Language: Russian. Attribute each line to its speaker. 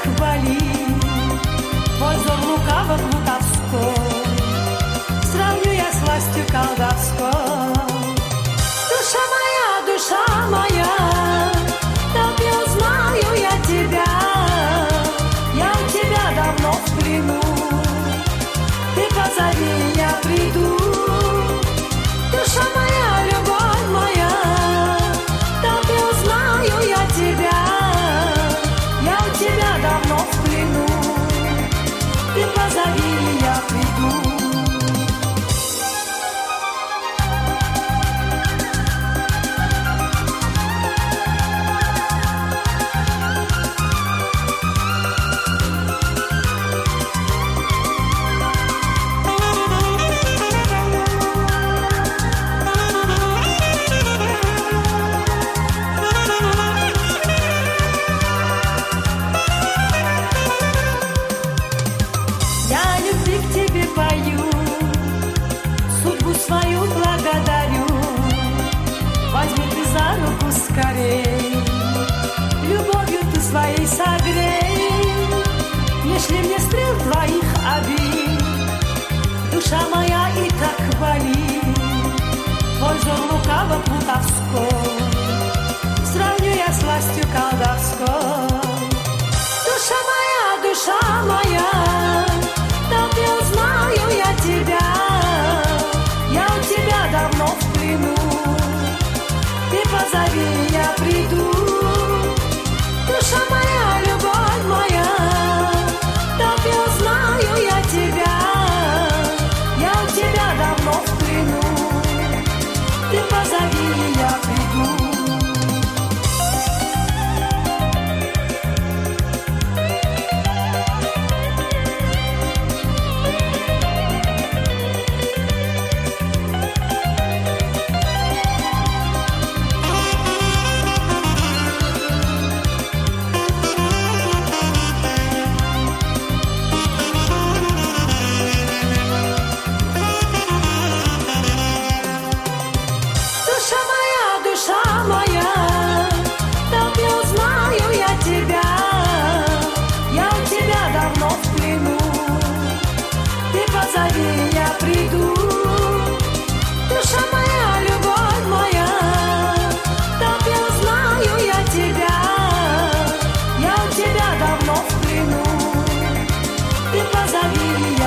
Speaker 1: так болит. Твой взор лукаво плутовской сравню я с властью колдовской. Душа моя, так я узнаю я тебя. Я у тебя давно в плену. Ты позови, я приду. Душа моя, любовь моя, так я узнаю я тебя. Я у тебя давно в плену. Ты позови, я приду. Свою благодарю, возьми ты за руку скорей, любовью ты своей согрей, не шли мне стрел твоих обид, душа моя и так болит, твой взор лукаво плутовской, сравню я с властью колдовской. Душа моя, так я узнаю я тебя. Я у тебя давно в плену. Ты позови, я приду. Душа моя, любовь моя, так я узнаю я тебя. Я у тебя давно в плену. Ты позови, я приду. Душа моя, так я узнаю я тебя. Я у тебя давно в плену. Ты позови, я приду. Душа моя, любовь моя, так я узнаю я тебя. Я у тебя давно в плену. Ты позови.